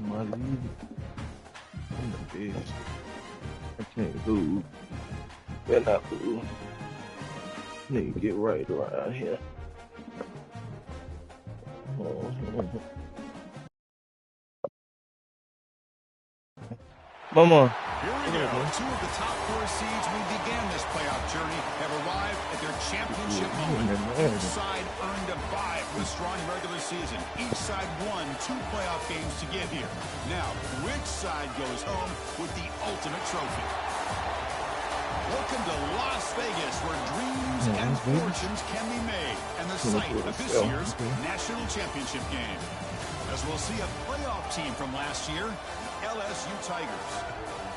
My lead in the best. I can't lose. Better not lose. Need to get right around here. Mama. Here we go. Two of the top 4 seeds we began this playoff journey have arrived at their championship moment. Each side earned a bye for the strong regular season. Each side won 2 playoff games to get here. Now, which side goes home with the ultimate trophy? Welcome to Las Vegas, where dreams and fortunes can be made, and the site of this year's national championship game. As we'll see a playoff team from last year, LSU Tigers,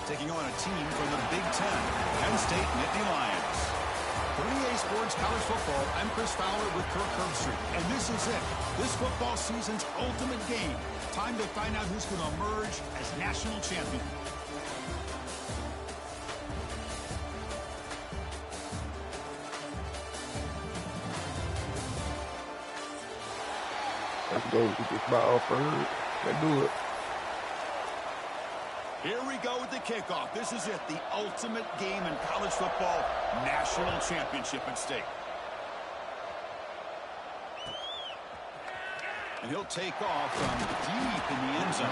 taking on a team from the Big Ten, Penn State Nittany Lions. For EA Sports College Football, I'm Chris Fowler with Kirk Herbstreit, and this is it. This football season's ultimate game. Time to find out who's going to emerge as national champion. Let's go with this ball first. Let's do it. Here we go with the kickoff. This is it, the ultimate game in college football, national championship at stake. And he'll take off from deep in the end zone.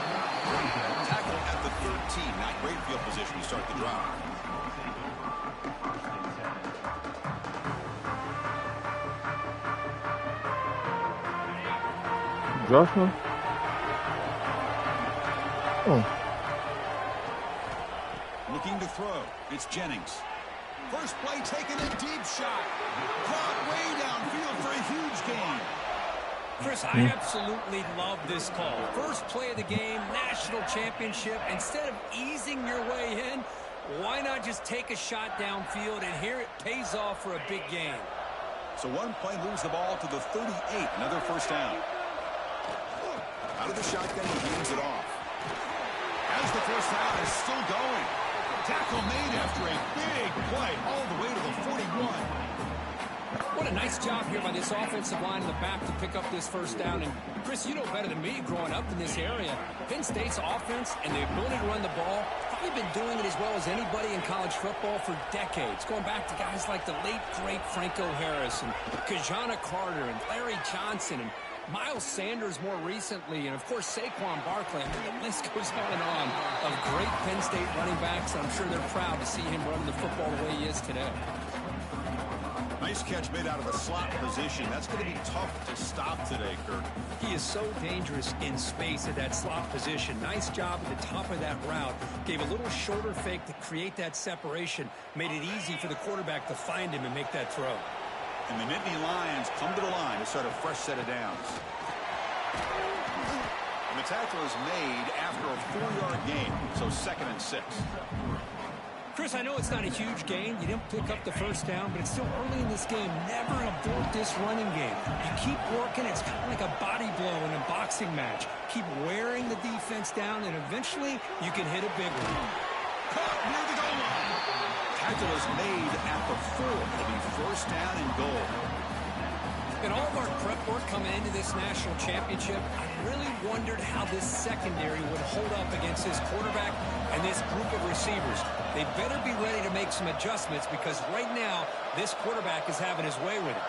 Tackle at the 13. Not great field position to start the drive. Joshua? Oh. Looking to throw. It's Jennings. First play taken, a deep shot. Caught way downfield for a huge gain. Chris, I absolutely love this call. First play of the game, national championship. Instead of easing your way in, why not just take a shot downfield, and here it pays off for a big gain. So one play moves the ball to the 38, another first down. Out of the shotgun, he hands it off. As the first down is still going. Tackle made after a big play all the way to the 41. What a nice job here by this offensive line in the back to pick up this first down. And, Chris, you know better than me growing up in this area. Penn State's offense and the ability to run the ball, probably been doing it as well as anybody in college football for decades, going back to guys like the late, great Franco Harris and Kajana Carter and Larry Johnson and Miles Sanders more recently, and of course Saquon Barkley. I mean, the list goes on and on of great Penn State running backs. I'm sure they're proud to see him running the football the way he is today. Nice catch made out of the slot position. That's going to be tough to stop today, Kirk. He is so dangerous in space at that slot position. Nice job at the top of that route. Gave a little shoulder fake to create that separation. Made it easy for the quarterback to find him and make that throw. And the Nittany Lions come to the line to start a fresh set of downs. And the tackle is made after a 4-yard gain, so 2nd and 6. Chris, I know it's not a huge gain. You didn't pick up the first down, but it's still early in this game. Never abort this running game. You keep working. It's kind of like a body blow in a boxing match. Keep wearing the defense down, and eventually you can hit a big one. Caught near the goal line. Tackle is made at the 4. It'll be 1st down and goal. In all of our prep work coming into this national championship, I really wondered how this secondary would hold up against this quarterback and this group of receivers. They better be ready to make some adjustments because right now, this quarterback is having his way with it.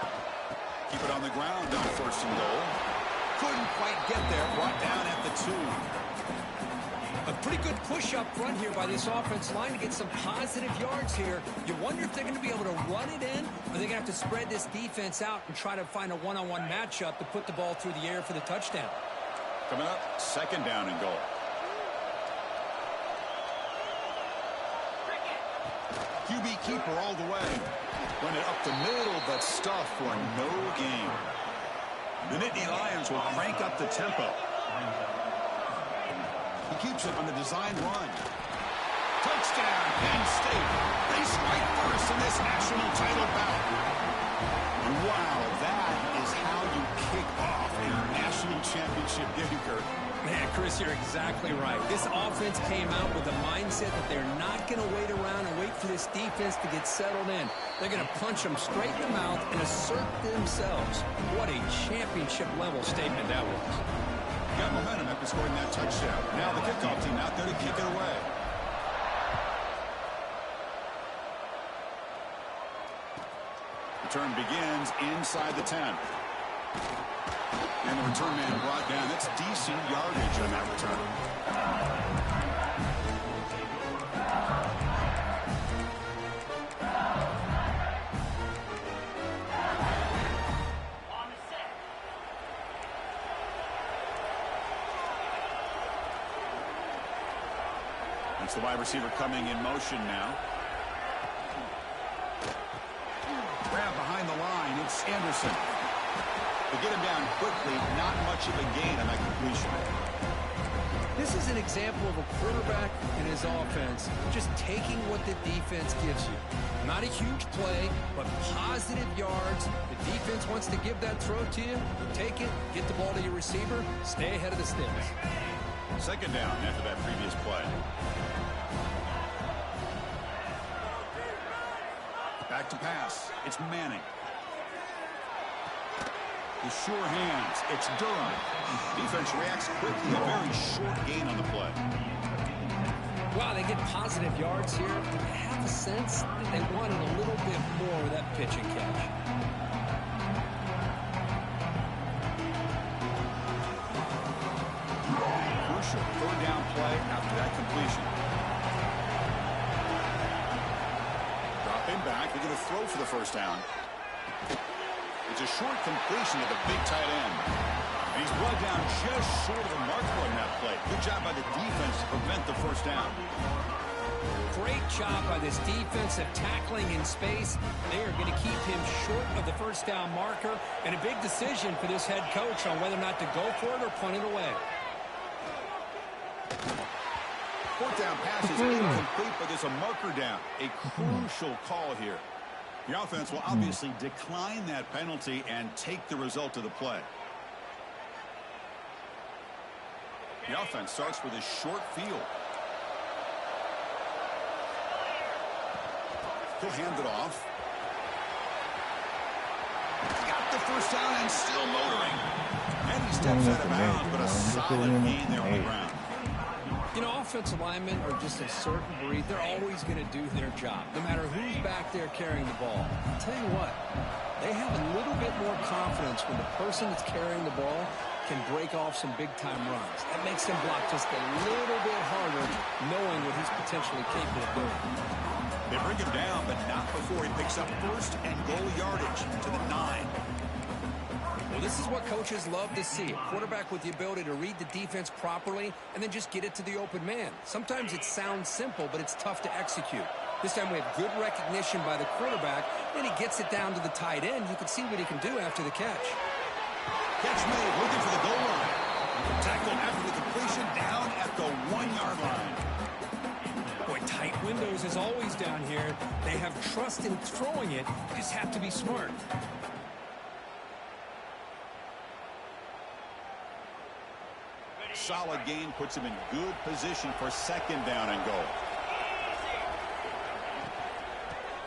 Keep it on the ground on 1st and goal. Couldn't quite get there. Brought down at the 2. A pretty good push up front here by this offense line to get some positive yards here. You wonder if they're going to be able to run it in, or they're going to have to spread this defense out and try to find a one-on-one matchup to put the ball through the air for the touchdown. Coming up, 2nd down and goal. QB keeper all the way. Run it up the middle, but stuff for no gain. The Nittany Lions will crank up the tempo. He keeps it on the design run. Touchdown, Penn State. They strike first in this national title bout. Wow, that is how you kick off a national championship game, Kirk. Man, Chris, you're exactly right. This offense came out with a mindset that they're not going to wait around and wait for this defense to get settled in. They're going to punch them straight in the mouth and assert themselves. What a championship-level statement that was. Got momentum after scoring that touchdown. Now the kickoff team out there to kick it away. Return begins inside the 10. And the return man brought down. That's decent yardage on that return. That's the wide receiver coming in motion now. Grab behind the line. It's Anderson. To get him down quickly, not much of a gain on that completion. This is an example of a quarterback and his offense just taking what the defense gives you. Not a huge play, but positive yards. The defense wants to give that throw to you. You take it, get the ball to your receiver, stay ahead of the sticks. 2nd down after that previous play. Back to pass. It's Manning. The sure hands. It's Durham. Defense reacts quickly. A very short gain on the play. Wow, they get positive yards here. I have a sense that they wanted a little bit more of that pitch and catch. Crucial 3rd down play after that completion. Drop him back. They're going to throw for the 1st down. It's a short completion to the big tight end. And he's brought down just short of the marker on that play. Good job by the defense to prevent the 1st down. Great job by this defensive tackling in space. They are going to keep him short of the 1st down marker. And a big decision for this head coach on whether or not to go for it or punt it away. 4th down pass is incomplete, but there's a marker down. A crucial call here. The offense will obviously decline that penalty and take the result of the play. The offense starts with a short field. He'll hand it off. Got the 1st down and still motoring. And he steps out of bounds, but a solid gain there on the ground. You know, offensive linemen are just a certain breed. They're always going to do their job. No matter who back there carrying the ball. I'll tell you what, they have a little bit more confidence when the person that's carrying the ball can break off some big-time runs. That makes them block just a little bit harder, knowing what he's potentially capable of doing. They bring him down, but not before he picks up first and goal yardage to the 9. Well, this is what coaches love to see. A quarterback with the ability to read the defense properly and then just get it to the open man. Sometimes it sounds simple, but it's tough to execute. This time we have good recognition by the quarterback. Then he gets it down to the tight end. You can see what he can do after the catch. Catch made, looking for the goal line. Tackled after the completion, down at the 1-yard line. Boy, tight windows as always down here. They have trust in throwing it. You just have to be smart. Solid gain puts him in good position for second down and goal.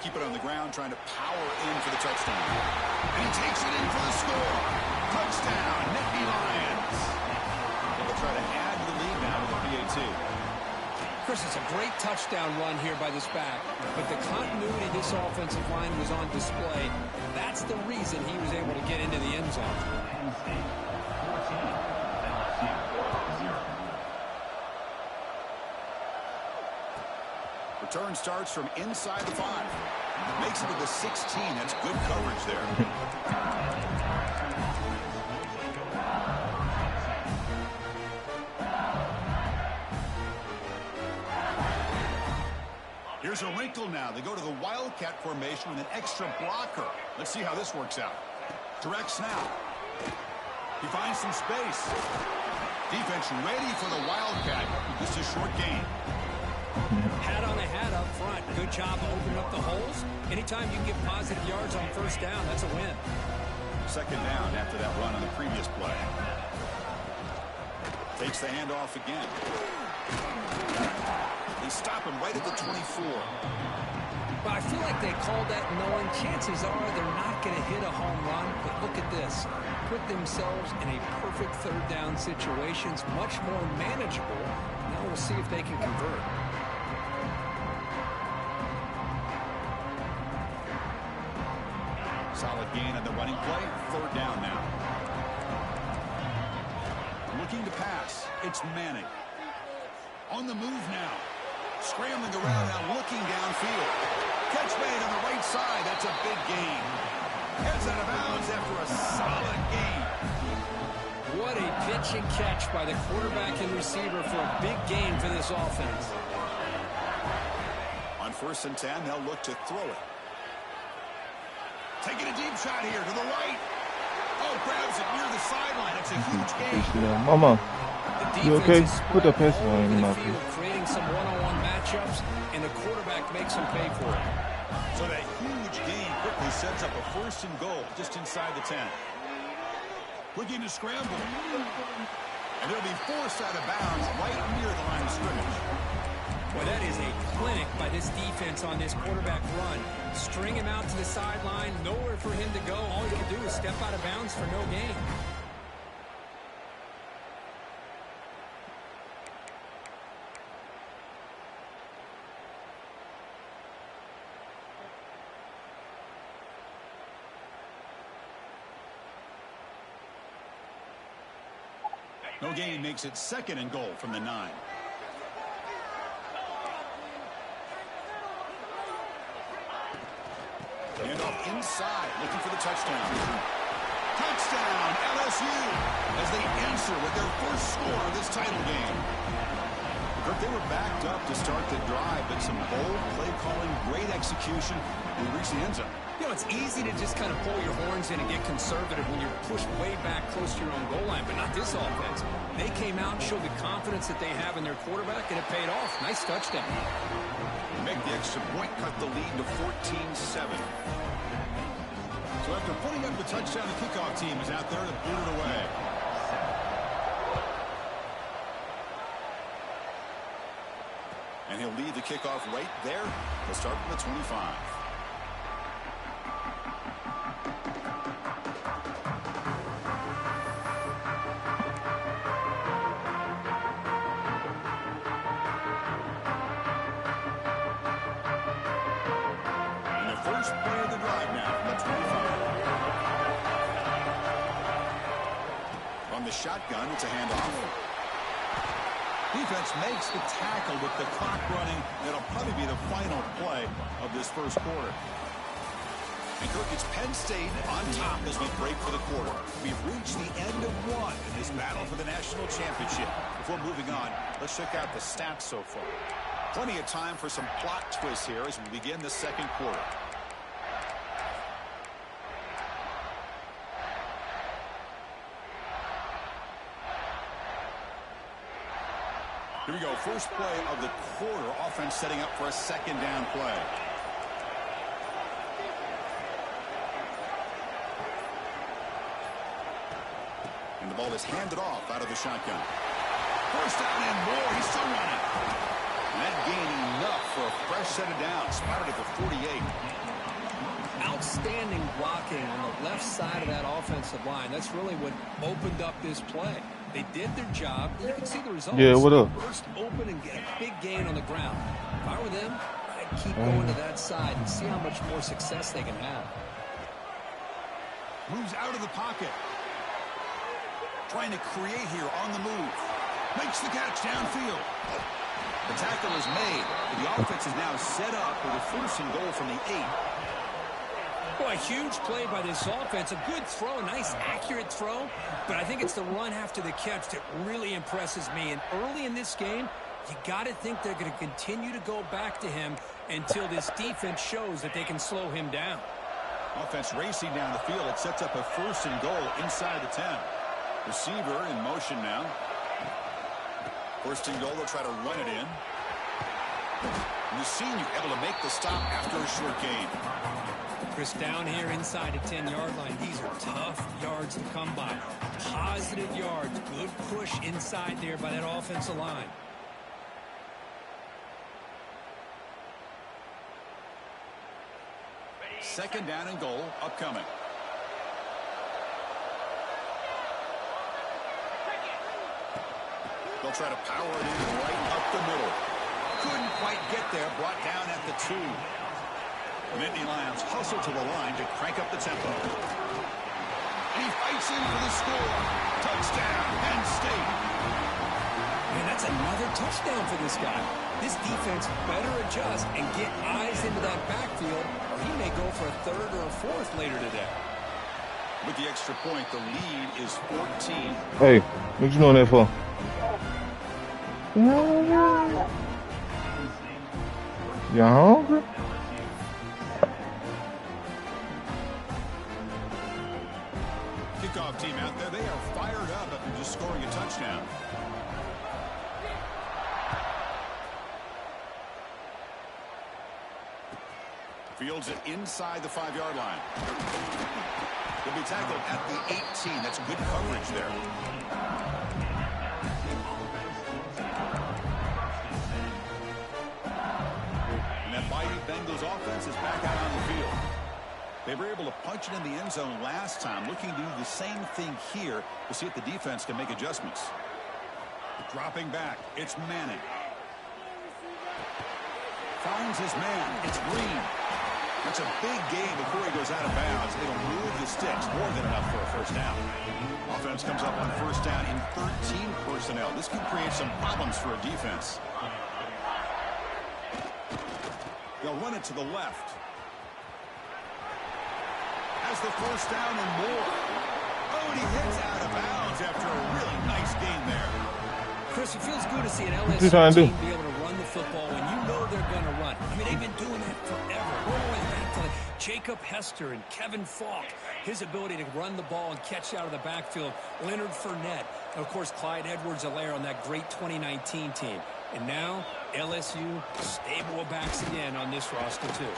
Keep it on the ground, trying to power in for the touchdown. And he takes it in for the score. Touchdown, Natty Lions. They'll try to add to the lead now with the PAT. Chris, it's a great touchdown run here by this back, but the continuity of this offensive line was on display. That's the reason he was able to get into the end zone. Return starts from inside the 5. Makes it to the 16. That's good coverage there. Here's a wrinkle now. They go to the Wildcat formation with an extra blocker. Let's see how this works out. Direct snap. He finds some space. Defense ready for the Wildcat. Just a short gain. Hat on a hat up front. Good job opening up the holes. Anytime you can get positive yards on first down, that's a win. Second down after that run on the previous play. Takes the handoff again. They stop him right at the 24. But I feel like they called that knowing chances are they're not going to hit a home run. But look at this. Put themselves in a perfect third down situation. It's much more manageable. Now we'll see if they can convert. Solid gain on the running play. Third down now. Looking to pass. It's Manning. On the move now. Scrambling around now, looking downfield. Catch made on the right side. That's a big gain. Heads out of bounds after a solid gain. What a pitch and catch by the quarterback and receiver for a big gain for this offense. On 1st and 10, they'll look to throw it. Taking a deep shot here to the right. Oh, grabs it near the sideline. It's a huge gain. Mama, you okay? Put the pencil pencil in my field, creating some one-on-one matchups, and the quarterback makes them pay for it. So that huge gain quickly sets up a 1st and goal just inside the 10. Looking to scramble. And they'll be forced out of bounds right near the line of scrimmage. Well, that is a clinic by this defense on this quarterback run. String him out to the sideline, nowhere for him to go. All you can do is step out of bounds for no gain. No gain makes it 2nd and goal from the 9. Handoff inside, looking for the touchdown. Touchdown, LSU, as they answer with their first score of this title game. But they were backed up to start the drive, but some bold play calling, great execution, and reach the end zone. You know, it's easy to just kind of pull your horns in and get conservative when you're pushed way back close to your own goal line, but not this offense. They came out and showed the confidence that they have in their quarterback, and it paid off. Nice touchdown. Make the extra point, cut the lead to 14-7. So after putting up the touchdown, the kickoff team is out there to boot it away. And he'll lead the kickoff right there. He'll start from the 25. first play of the drive now from the 25. From the shotgun, it's a handoff. Defense makes the tackle with the clock running. That'll probably be the final play of this first quarter. And Kirk, it's Penn State on top as we break for the quarter. We've reached the end of one in this battle for the national championship. Before moving on, let's check out the stats so far. Plenty of time for some plot twists here as we begin the second quarter. Here we go. First play of the quarter. Offense setting up for a second down play. And the ball is handed off out of the shotgun. First down and more. He's still running. And that gained enough for a fresh set of downs. Spotted at the 48. Outstanding blocking on the left side of that offensive line. That's really what opened up this play. They did their job. You can see the results. Yeah, what up? Burst open and get a big gain on the ground. If I were them, I'd keep going to that side and see how much more success they can have. Moves out of the pocket. Trying to create here on the move. Makes the catch downfield. The tackle is made. The offense is now set up with a first and goal from the 8. Well, a huge play by this offense. A good throw, a nice accurate throw. But I think it's the run after the catch that really impresses me. And early in this game, you got to think they're going to continue to go back to him until this defense shows that they can slow him down. Offense racing down the field. It sets up a first and goal inside the 10. Receiver in motion now. First and goal, they'll try to run it in. And the senior able to make the stop after a short gain. Chris, down here inside the 10-yard line, these are tough yards to come by. Positive yards, good push inside there by that offensive line. Second down and goal upcoming. They'll try to power it in right up the middle. Couldn't quite get there. Brought down at the 2. Nittany Lions hustle to the line to crank up the tempo. And he fights in for the score. Touchdown, Penn State. Man, that's another touchdown for this guy. This defense better adjust and get eyes into that backfield, or he may go for a third or a fourth later today. With the extra point, the lead is 14. Hey, what you doing that for? You hungry? Kickoff team out there, they are fired up after just scoring a touchdown. Fields it inside the 5-yard line. He'll be tackled at the 18. That's good coverage there. And that mighty Bengals offense is back out on the field. They were able to punch it in the end zone last time, looking to do the same thing here to see if the defense can make adjustments. Dropping back, it's Manning. Finds his man, it's Green. That's a big gain before he goes out of bounds. It'll move the sticks, more than enough for a first down. Offense comes up on first down in 13 personnel. This can create some problems for a defense. They'll run it to the left. Has the first down and more. Oh, and he hits out of bounds after a really nice gain there. Chris, it feels good to see an LSU team be able to run the football when you know they're going to run. I mean, they've been doing that forever. All the way back to like Jacob Hester and Kevin Falk. His ability to run the ball and catch out of the backfield. Leonard Fournette. And, of course, Clyde Edwards-Helaire on that great 2019 team. And now, LSU stable of backs again on this roster, too.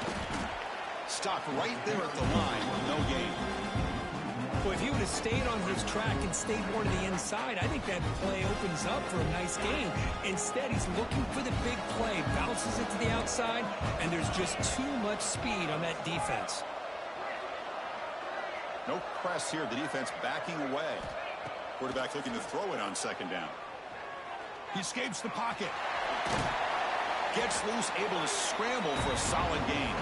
Stopped right there at the line with no gain. Well, if he would have stayed on his track and stayed more to the inside, I think that play opens up for a nice gain. Instead, he's looking for the big play, bounces it to the outside, and there's just too much speed on that defense. No press here. The defense backing away. Quarterback looking to throw it on second down. He escapes the pocket. Gets loose, able to scramble for a solid gain.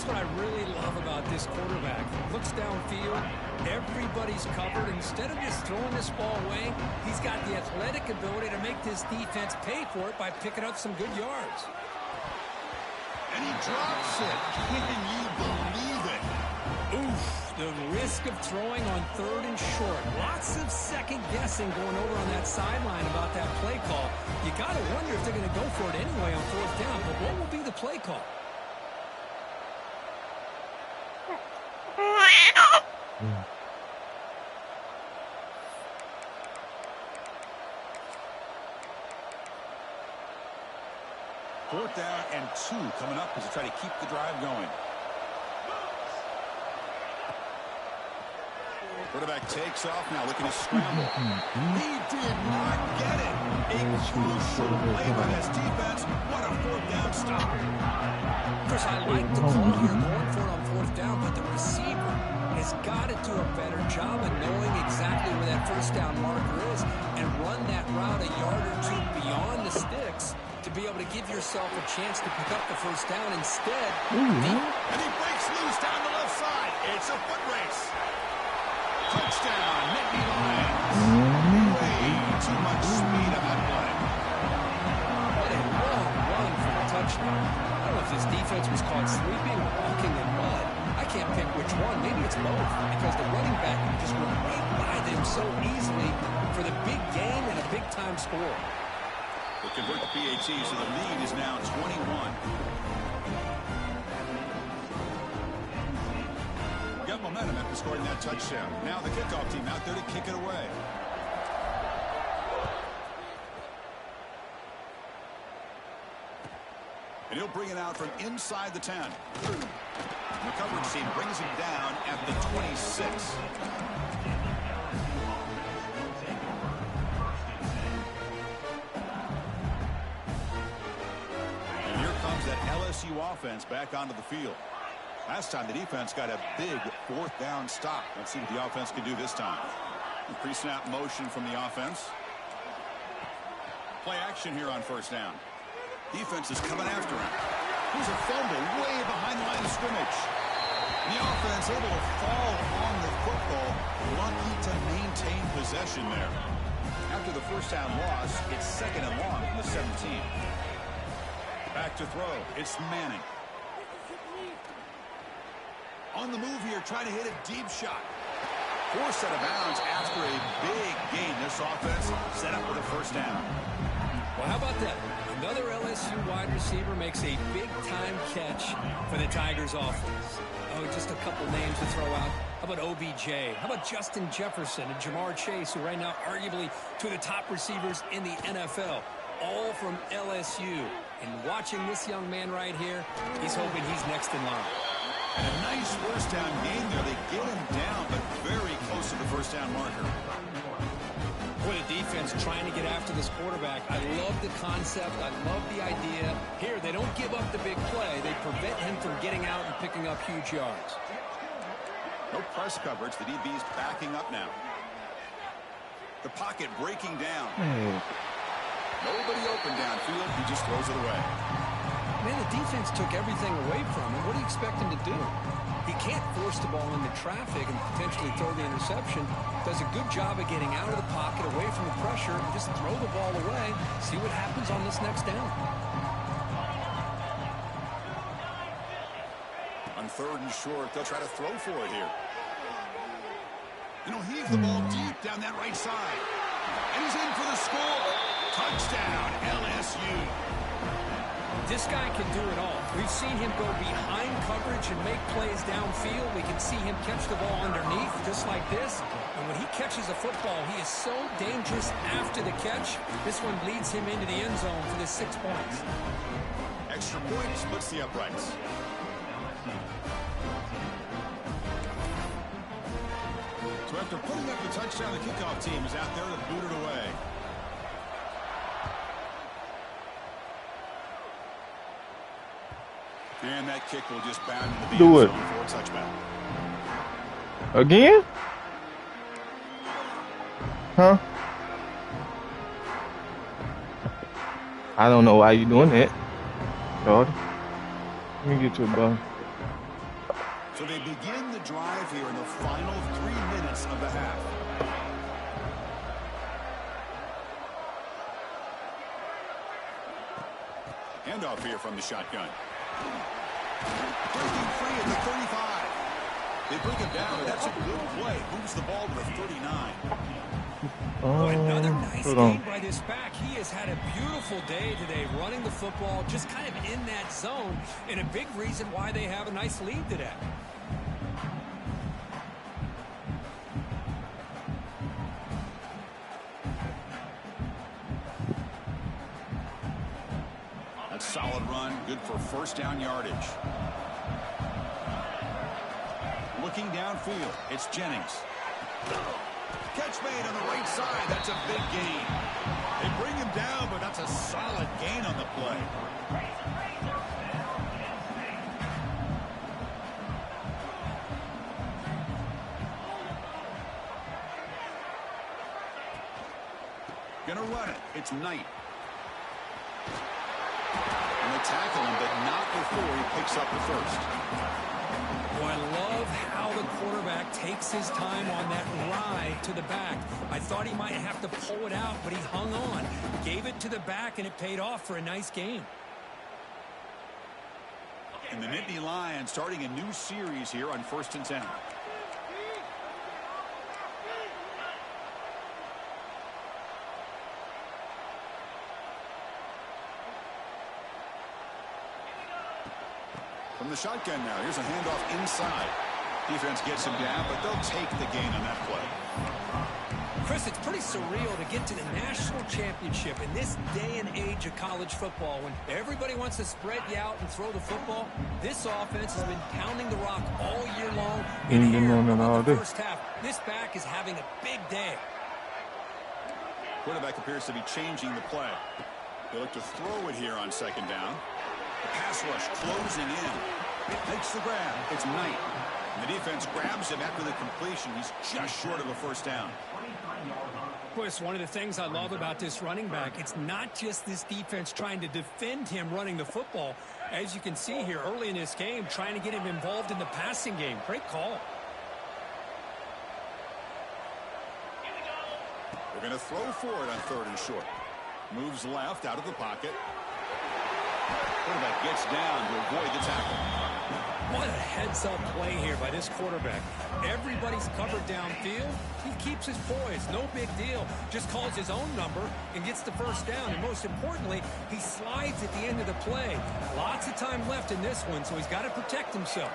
That's what I really love about this quarterback. Looks downfield, everybody's covered. Instead of just throwing this ball away, he's got the athletic ability to make this defense pay for it by picking up some good yards. And he drops it. Can you believe it? Oof, the risk of throwing on 3rd and short. Lots of second guessing going over on that sideline about that play call. You got to wonder if they're going to go for it anyway on 4th down, but what will be the play call? Fourth down and 2 coming up as they try to keep the drive going. Quarterback takes off now, looking to scramble. He did not get it. A crucial play by this defense. What a 4th down stop. Chris, I like the call here going for it on 4th down, but the receiver has got to do a better job of knowing exactly where that 1st down marker is and run that route a yard or 2 beyond the sticks to be able to give yourself a chance to pick up the 1st down instead. And he breaks loose down the left side. It's a foot race. Touchdown, Natty Lions. Way too much speed on that play. What a long run for a touchdown. I don't know if this defense was caught sleeping or walking in mud. I can't pick which one. Maybe it's both, because the running back just went right by them so easily for the big gain and a big-time score. Will convert the PAT, so the lead is now 21. Got momentum after scoring that touchdown. Now the kickoff team out there to kick it away. And he'll bring it out from inside the 10. The coverage team brings him down at the 26. And here comes that LSU offense back onto the field. Last time the defense got a big 4th down stop. Let's see what the offense can do this time. Pre-snap motion from the offense. Play action here on 1st down. Defense is coming after him. Here's a fumble way behind the line of scrimmage. The offense able to fall on the football. Lucky to maintain possession there. After the 1st down loss, it's 2nd and long from the 17. Back to throw. It's Manning. On the move here, trying to hit a deep shot. Forced out of bounds after a big gain. This offense set up with a 1st down. Well, how about that? Another LSU wide receiver makes a big-time catch for the Tigers offense. Oh, just a couple names to throw out. How about OBJ? How about Justin Jefferson and Jamar Chase, who right now arguably two of the top receivers in the NFL, all from LSU. And watching this young man right here, he's hoping he's next in line. And a nice 1st down gain there. They get him down, but very close to the 1st down marker. Boy, the defense trying to get after this quarterback. I love the concept. I love the idea. Here, they don't give up the big play. They prevent him from getting out and picking up huge yards. No press coverage. The DB's backing up now. The pocket breaking down. Nobody open downfield. He just throws it away. Man, the defense took everything away from him. What do you expect him to do? He can't force the ball into traffic and potentially throw the interception. Does a good job of getting out of the pocket, away from the pressure, and just throw the ball away. See what happens on this next down. On 3rd and short, they'll try to throw for it here. And he'll heave the ball deep down that right side. And he's in for the score. Touchdown, LSU. This guy can do it all. We've seen him go behind coverage and make plays downfield. We can see him catch the ball underneath just like this. And when he catches a football, he is so dangerous after the catch. This one leads him into the end zone for the 6 points. Extra point splits the uprights. So after putting up the touchdown, the kickoff team is out there to boot it away. And that kick will just bound into the end zone for a touchback. Again? Huh? I don't know why you doing that, Lord. Let me get your ball. So they begin the drive here in the final 3 minutes of the half. Handoff here from the shotgun. Breaking free at the 35. They bring him down, but that's a good play. Moves the ball to the 39. Another nice game by this back. He has had a beautiful day today running the football, just kind of in that zone, and a big reason why they have a nice lead today. That's a solid run, good for first down yardage. Looking downfield, it's Jennings. Catch made on the right side. That's a big gain. They bring him down, but that's a solid gain on the play. Gonna run it. It's Knight. And they tackle him, but not before he picks up the first. Oh, I love how the quarterback takes his time on that ride to the back. I thought he might have to pull it out, but he hung on. Gave it to the back, and it paid off for a nice game. And the Nittany Lions starting a new series here on 1st and 10. From the shotgun now, here's a handoff inside. Defense gets him down, but they'll take the gain on that play. Chris, it's pretty surreal to get to the national championship in this day and age of college football when everybody wants to spread you out and throw the football. This offense has been pounding the rock all year long. In the first half, this back is having a big day. Quarterback appears to be changing the play. They look to throw it here on 2nd down. The pass rush closing in. It takes the grab. It's Knight. And the defense grabs him after the completion. He's just short of a first down. Of course, one of the things I love about this running back, it's not just this defense trying to defend him running the football. As you can see here early in this game, trying to get him involved in the passing game. Great call. They're going to throw for it on 3rd and short. Moves left out of the pocket. Quarterback gets down to avoid the tackle. What a heads-up play here by this quarterback. Everybody's covered downfield. He keeps his poise. No big deal. Just calls his own number and gets the first down. And most importantly, he slides at the end of the play. Lots of time left in this one, so he's got to protect himself.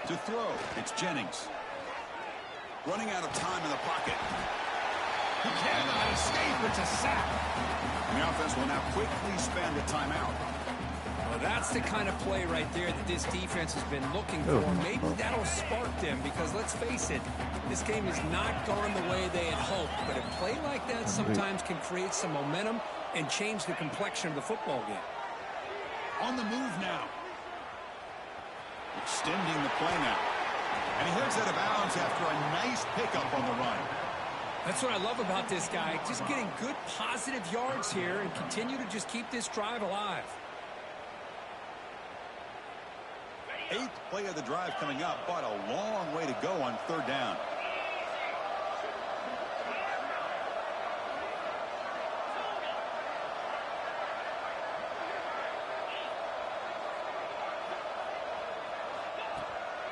To throw, it's Jennings. Running out of time in the pocket. He cannot escape. It's a sack. And the offense will now quickly spend a timeout. Well, that's the kind of play right there that this defense has been looking for. Maybe that'll spark them because, let's face it, this game has not gone the way they had hoped. But a play like that sometimes can create some momentum and change the complexion of the football game. On the move now. Extending the play now. And he heads out of bounds after a nice pickup on the run. That's what I love about this guy. Just getting good positive yards here and continue to just keep this drive alive. 8th play of the drive coming up, but a long way to go on 3rd down.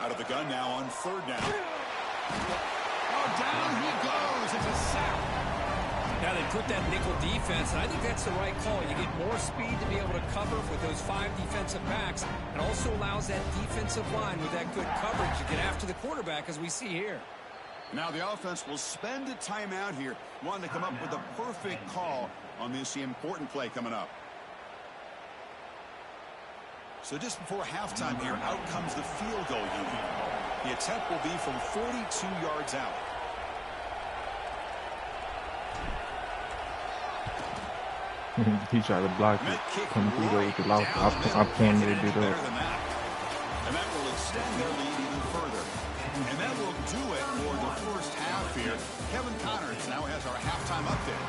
Out of the gun now on 3rd down. Oh, down he goes. It's a sack. Now they put that nickel defense, and I think that's the right call. You get more speed to be able to cover with those 5 defensive backs. It also allows that defensive line with that good coverage to get after the quarterback, as we see here. Now the offense will spend a timeout here, wanting to come up with a perfect call on this important play coming up. So just before halftime here, out comes the field goal unit. The attempt will be from 42 yards out. He tried to block it, come through there with the loss opportunity to do that. And that will extend their lead even further. And that will do it for the first half here. Kevin Connors now has our halftime update.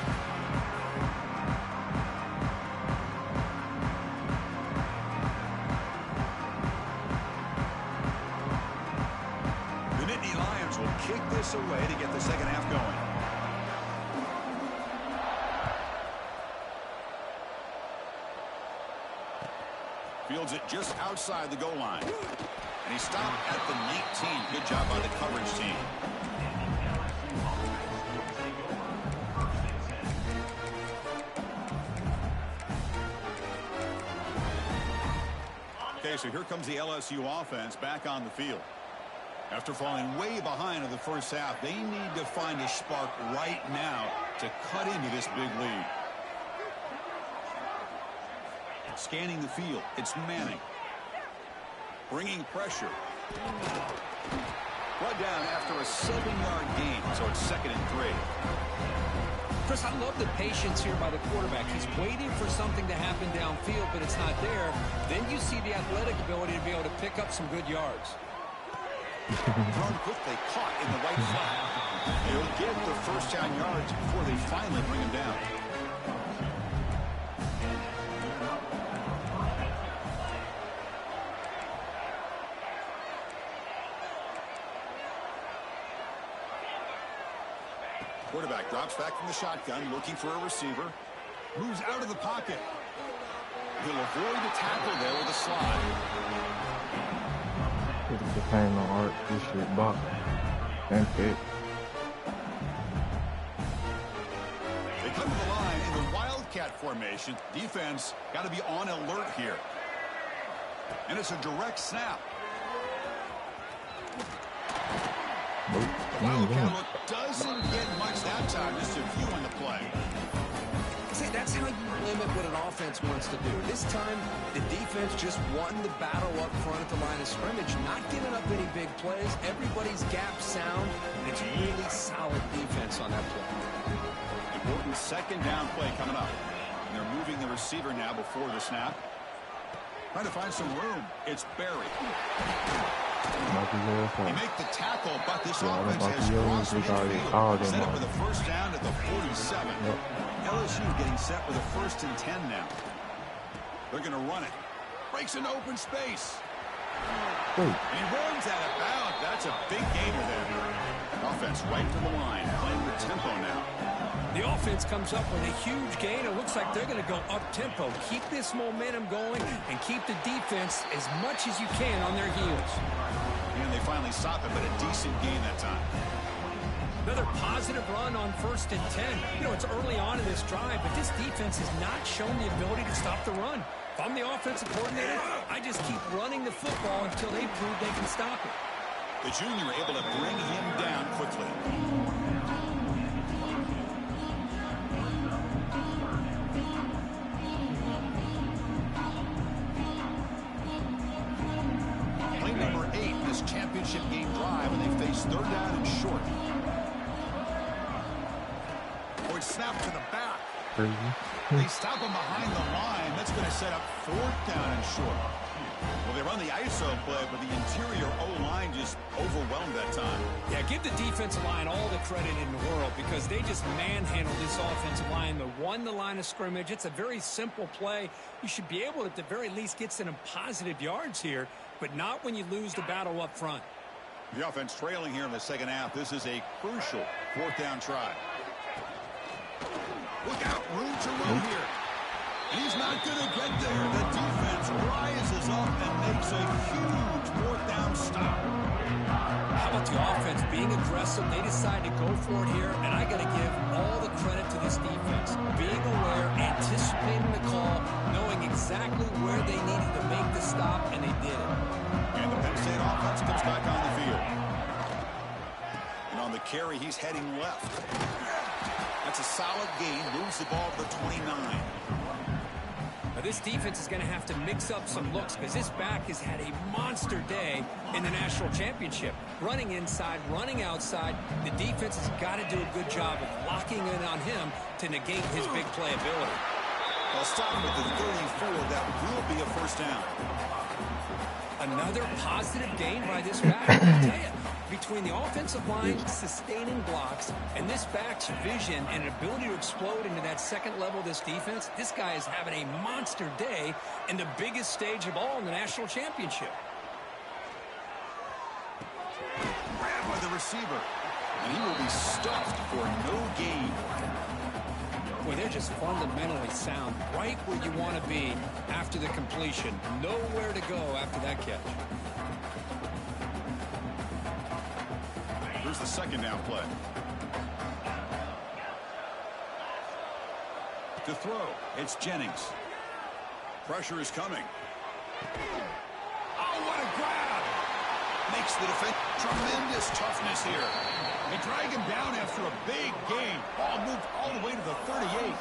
minutes away to get the second half going. Fields it just outside the goal line. And he stopped at the 19. Good job by the coverage team. Okay, so here comes the LSU offense back on the field. After falling way behind in the first half, they need to find a spark right now to cut into this big lead. Scanning the field, it's Manning. Bringing pressure. Brought down after a 7-yard gain, so it's 2nd and 3. Chris, I love the patience here by the quarterback. He's waiting for something to happen downfield, but it's not there. Then you see the athletic ability to be able to pick up some good yards. Thrown quickly, caught in the right flat. They'll get the first down yards before they finally bring him down. Quarterback drops back from the shotgun, looking for a receiver. Moves out of the pocket. He'll avoid the tackle there with a slide. It's depending on art, this shit box and pick. They come to the line in the Wildcat formation. Defense got to be on alert here. And it's a direct snap. The Wildcat look doesn't get much that time. Just a few in the play. See, that's how you limit what an offense wants to do. This time, the defense just won the battle up front at the line of scrimmage, not giving up any big plays. Everybody's gap sound, and it's really solid defense on that play. Important 2nd down play coming up. And they're moving the receiver now before the snap. Trying to find some room. It's Barry. They make the tackle, but this offense has crossed midfield. Set up for the first down at the 47. Yep. LSU getting set for the 1st and 10 now. They're going to run it. Breaks an open space. And he runs out of bounds. That's a big gainer there. Offense right to the line, playing the tempo now. The offense comes up with a huge gain. It looks like they're going to go up-tempo. Keep this momentum going and keep the defense as much as you can on their heels. And they finally stop him, but a decent gain that time. Another positive run on 1st and 10. You know, it's early on in this drive, but this defense has not shown the ability to stop the run. If I'm the offensive coordinator, I just keep running the football until they prove they can stop it. The junior able to bring him down quickly. Play number 8 in this championship game drive, and they face 3rd down and short. Snap to the back. They stop him behind the line. That's going to set up 4th down and short. Well, they run the ISO play, but the interior O-line just overwhelmed that time. Yeah, give the defensive line all the credit in the world because they just manhandled this offensive line. They won the line of scrimmage. It's a very simple play. You should be able to, at the very least, get some positive yards here, but not when you lose the battle up front. The offense trailing here in the 2nd half. This is a crucial 4th down try. Look out, room to run here. And he's not going to get there. The defense rises up and makes a huge 4th down stop. How about the offense being aggressive? They decide to go for it here, and I got to give all the credit to this defense. Being aware, anticipating the call, knowing exactly where they needed to make the stop, and they did it. And the Penn State offense comes back on the field. And on the carry, he's heading left. That's a solid gain. Moves the ball to the 29. Now this defense is going to have to mix up some looks because this back has had a monster day in the national championship. Running inside, running outside. The defense has got to do a good job of locking in on him to negate his big play ability. They'll stop with the 34. That will be a 1st down. Another positive gain by this back. I tell you, between the offensive line sustaining blocks and this back's vision and ability to explode into that 2nd level of this defense, this guy is having a monster day in the biggest stage of all in the national championship. Grabbed by the receiver. And he will be stuffed for no gain. Well, they're just fundamentally sound, right where you want to be after the completion. Nowhere to go after that catch. Here's the second down play. To throw, it's Jennings. Pressure is coming. Oh, what a grab! Makes the defense. Tremendous toughness here. They drag him down after a big gain. Ball moved all the way to the 38.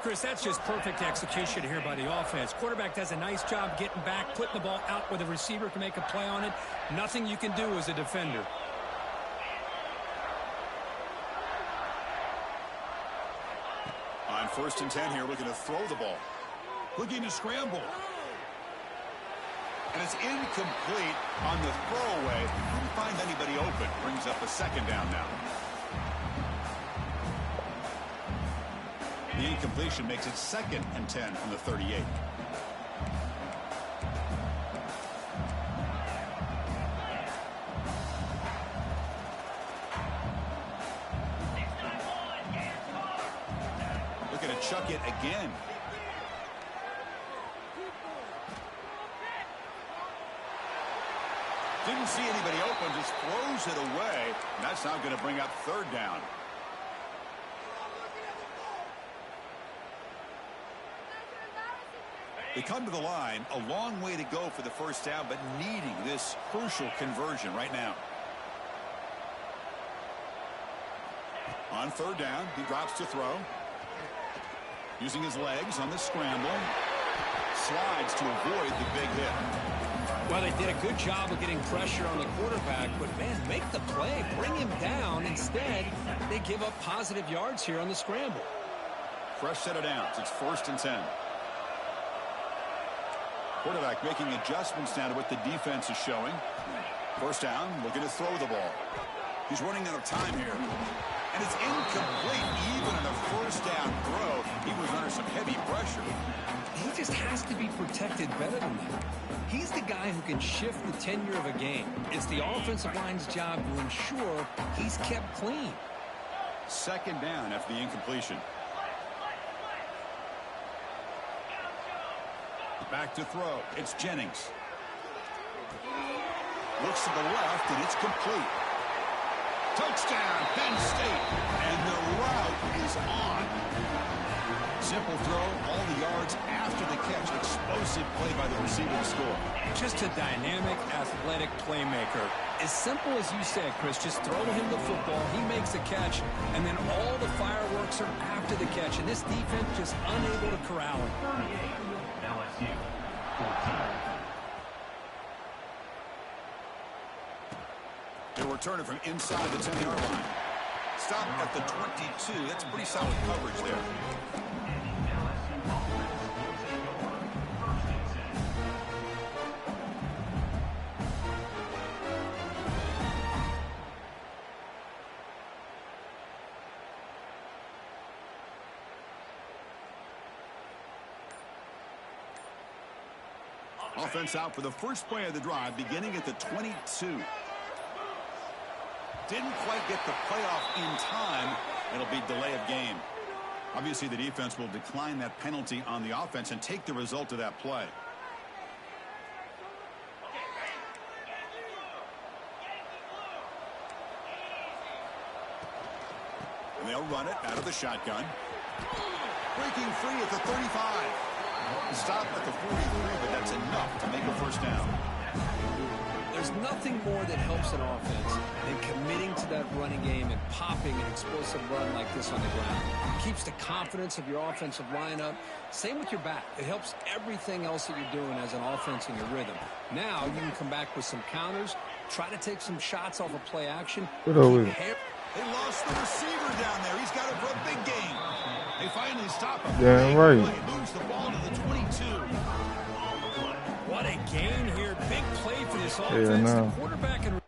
Chris, that's just perfect execution here by the offense. Quarterback does a nice job getting back, putting the ball out where the receiver can make a play on it. Nothing you can do as a defender. On 1st and 10 here, looking to throw the ball. Looking to scramble. And it's incomplete on the throwaway. Couldn't find anybody open. Brings up a second down now. The incompletion makes it 2nd and 10 from the 38. Looking to chuck it again. Didn't see anybody open, just throws it away. And that's now going to bring up 3rd down. They come to the line, a long way to go for the 1st down, but needing this crucial conversion right now. On 3rd down, he drops to throw. Using his legs on the scramble. Slides to avoid the big hit. Well, they did a good job of getting pressure on the quarterback, but, man, make the play. Bring him down. Instead, they give up positive yards here on the scramble. Fresh set of downs. It's 1st and 10. Quarterback making adjustments now to what the defense is showing. 1st down, looking to throw the ball. He's running out of time here. And it's incomplete even in a 1st down throw. He was under some heavy pressure. He just has to be protected better than that. He's the guy who can shift the tenure of a game. It's the offensive line's job to ensure he's kept clean. 2nd down after the incompletion. Back to throw. It's Jennings. Looks to the left, and it's complete. Touchdown, Penn State. And the route is on. Simple throw, all the yards after the catch. Explosive play by the receiver to score. Just a dynamic, athletic playmaker. As simple as you said, Chris, just throw him the football, he makes the catch, and then all the fireworks are after the catch. And this defense just unable to corral him. They'll return it from inside the 10-yard line. Stop at the 22. That's pretty solid coverage there. Offense out for the first play of the drive, beginning at the 22. Didn't quite get the playoff in time. It'll be delay of game. Obviously, the defense will decline that penalty on the offense and take the result of that play. And they'll run it out of the shotgun. Breaking free at the 35. Stop at the 43, but that's enough to make a 1st down. There's nothing more that helps an offense than committing to that running game and popping an explosive run like this on the ground. It keeps the confidence of your offensive lineup. Same with your back. It helps everything else that you're doing as an offense in your rhythm. Now you can come back with some counters, try to take some shots off of play action. They lost the receiver down there. He's got it for a big gain. They finally stop him. Yeah, right. He moves the ball to the 22. What a gain here. Big play for this offense. The quarterback and